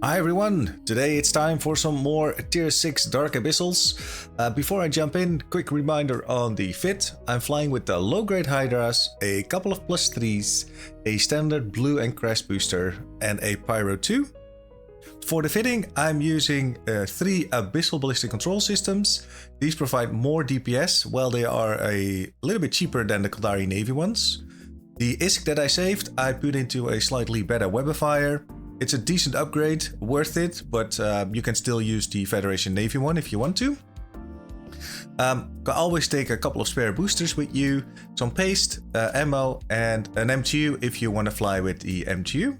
Hi everyone, today it's time for some more tier 6 Dark Abyssals. Before I jump in, quick reminder on the fit. I'm flying with the low grade Hydras, a couple of +3s, a standard blue and crash booster and a Pyro 2. For the fitting, I'm using 3 Abyssal ballistic control systems. These provide more DPS, while they are a little bit cheaper than the Kaldari Navy ones. The ISK that I saved, I put into a slightly better Webifier. It's a decent upgrade, worth it, but you can still use the Federation Navy one if you want to. Can always take a couple of spare boosters with you, some paste, ammo, and an MTU if you want to fly with the MTU.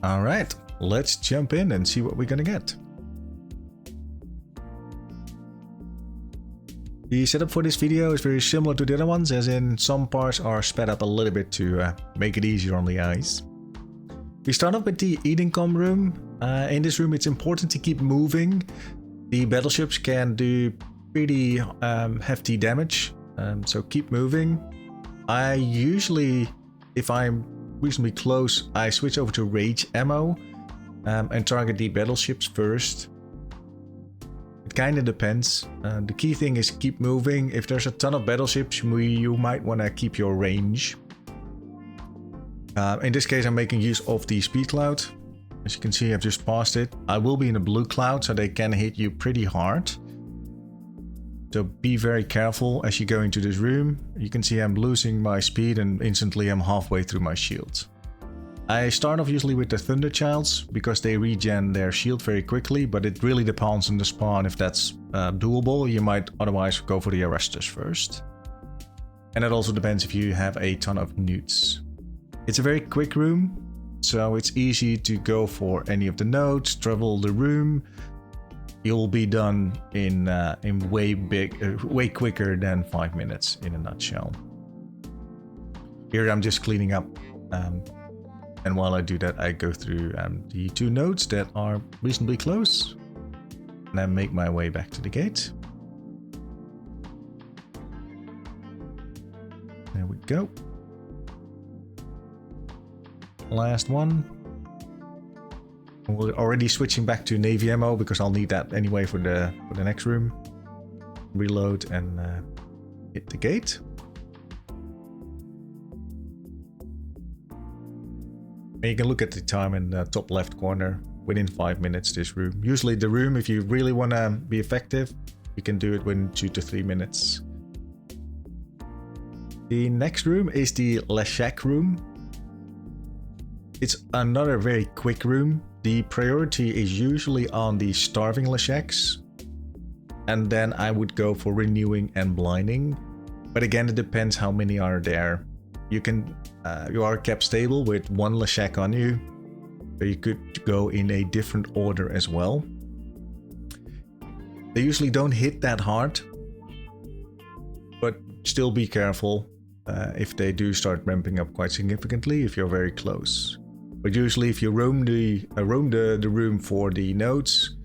Alright, let's jump in and see what we're gonna get. The setup for this video is very similar to the other ones, as in some parts are sped up a little bit to make it easier on the eyes. We start off with the Edencom room. In this room it's important to keep moving. The battleships can do pretty hefty damage, so keep moving. I usually, if I'm reasonably close, I switch over to rage ammo and target the battleships first. It kind of depends. The key thing is keep moving. If there's a ton of battleships, you might want to keep your range. In this case I'm making use of the speed cloud. As you can see, I've just passed it. I will be in a blue cloud, so they can hit you pretty hard. So be very careful as you go into this room. You can see I'm losing my speed and instantly I'm halfway through my shield. I start off usually with the Thunderchilds because they regen their shield very quickly, but it really depends on the spawn if that's doable. You might otherwise go for the Arresters first. And it also depends if you have a ton of newts. It's a very quick room, so it's easy to go for any of the nodes, travel the room. You'll be done in way quicker than 5 minutes in a nutshell. Here I'm just cleaning up, and while I do that, I go through the 2 nodes that are reasonably close, and I make my way back to the gate. There we go. Last one. We're already switching back to Navy ammo because I'll need that anyway for the next room. Reload and hit the gate. And you can look at the time in the top left corner. Within 5 minutes this room. Usually the room, if you really want to be effective, you can do it within 2 to 3 minutes. The next room is the Leshak room. It's another very quick room. The priority is usually on the starving Leshaks, and then I would go for renewing and blinding. But again, it depends how many are there. You are kept stable with 1 Leshak on you, but you could go in a different order as well. They usually don't hit that hard, but still be careful if they do start ramping up quite significantly if you're very close. But usually if you roam the room for the nodes,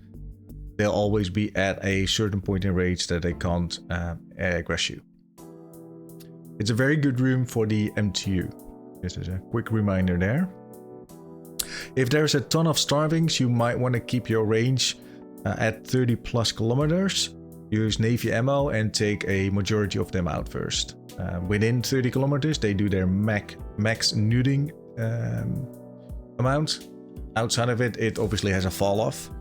they'll always be at a certain point in range that they can't aggress you. It's a very good room for the MTU. This is a quick reminder there. If there's a ton of starvings, you might want to keep your range at 30 plus kilometers. Use Navy ammo and take a majority of them out first. Within 30 kilometers, they do their max nuding amount. Outside of it, it obviously has a fall off.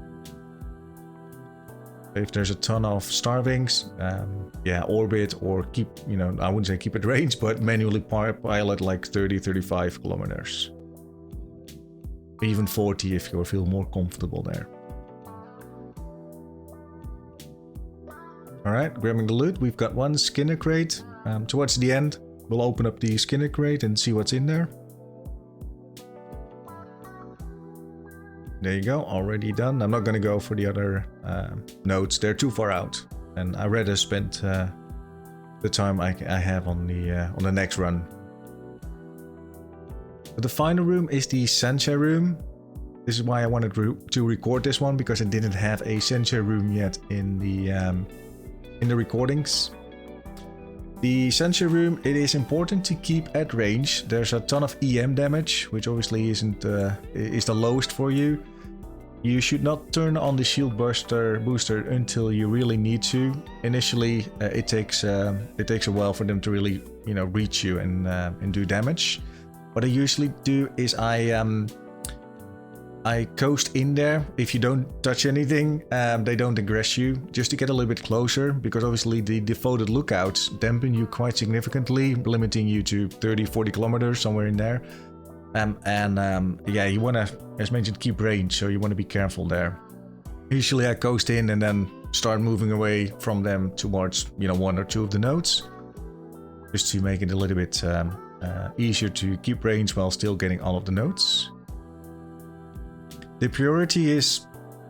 If there's a ton of starvings, yeah, orbit or keep, I wouldn't say keep at range, but manually pilot like 30-35 kilometers. Even 40 if you feel more comfortable there. Alright, grabbing the loot. We've got 1 SKINR Crate. Towards the end, we'll open up the SKINR Crate and see what's in there. There you go, already done. I'm not going to go for the other nodes, they're too far out. And I'd rather spend the time I have on the next run. But the final room is the Sansha Room. This is why I wanted to record this one, because I didn't have a Sansha Room yet in the recordings. The Sansha Room, it is important to keep at range. There's a ton of EM damage, which obviously is the lowest for you. You should not turn on the shield booster until you really need to. Initially, it takes a while for them to really, you know, reach you and do damage. What I usually do is I coast in there. If you don't touch anything, they don't aggress you, just to get a little bit closer, because obviously the defaulted lookouts dampen you quite significantly, limiting you to 30-40 kilometers, somewhere in there. Yeah, you want to, as mentioned, keep range, so you want to be careful there. Usually I coast in and then start moving away from them towards, you know, 1 or 2 of the nodes, just to make it a little bit easier to keep range while still getting all of the nodes. The priority is,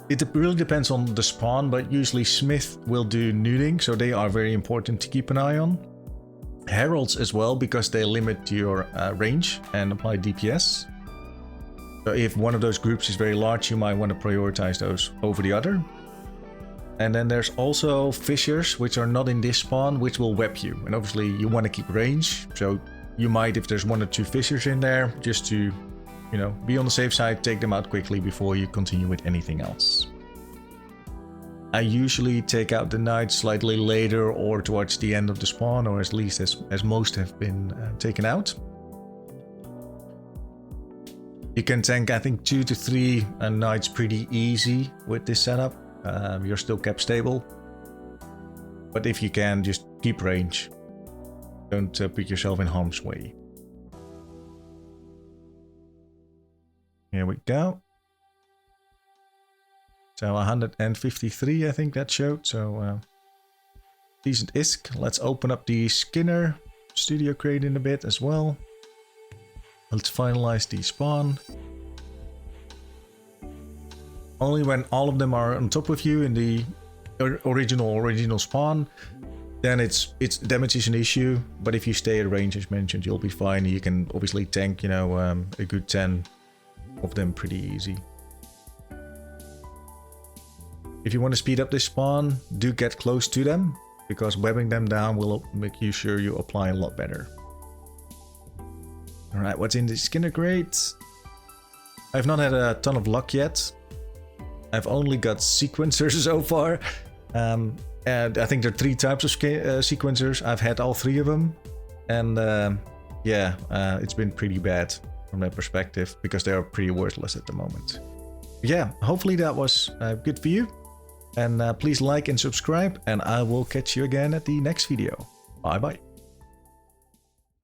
it really depends on the spawn, but usually Smith will do nuding, so they are very important to keep an eye on. Heralds as well, because they limit your range and apply DPS. So if one of those groups is very large, you might want to prioritize those over the other. And then there's also fissures, which are not in this spawn, which will web you. And obviously you want to keep range, so you might, if there's 1 or 2 fissures in there, just to, you know, be on the safe side, take them out quickly before you continue with anything else. I usually take out the knights slightly later or towards the end of the spawn, or at least as most have been taken out. You can tank, I think, 2 to 3 knights pretty easy with this setup. You're still kept stable. But if you can, just keep range. Don't put yourself in harm's way. Here we go. So 153, I think that showed. So decent ISK. Let's open up the SKINR Studio Crate in a bit as well. Let's finalize the spawn. Only when all of them are on top of you in the original spawn, then it's damage is an issue. But if you stay at range, as mentioned, you'll be fine. You can obviously tank, you know, a good 10 of them pretty easy. If you want to speed up this spawn, do get close to them, because webbing them down will make you sure you apply a lot better. Alright, what's in the SKINR Crate? I've not had a ton of luck yet. I've only got sequencers so far. And I think there are 3 types of sequencers. I've had all 3 of them. And yeah, it's been pretty bad from that perspective, because they are pretty worthless at the moment. Yeah, hopefully that was good for you. And please like and subscribe, and I will catch you again at the next video. Bye bye.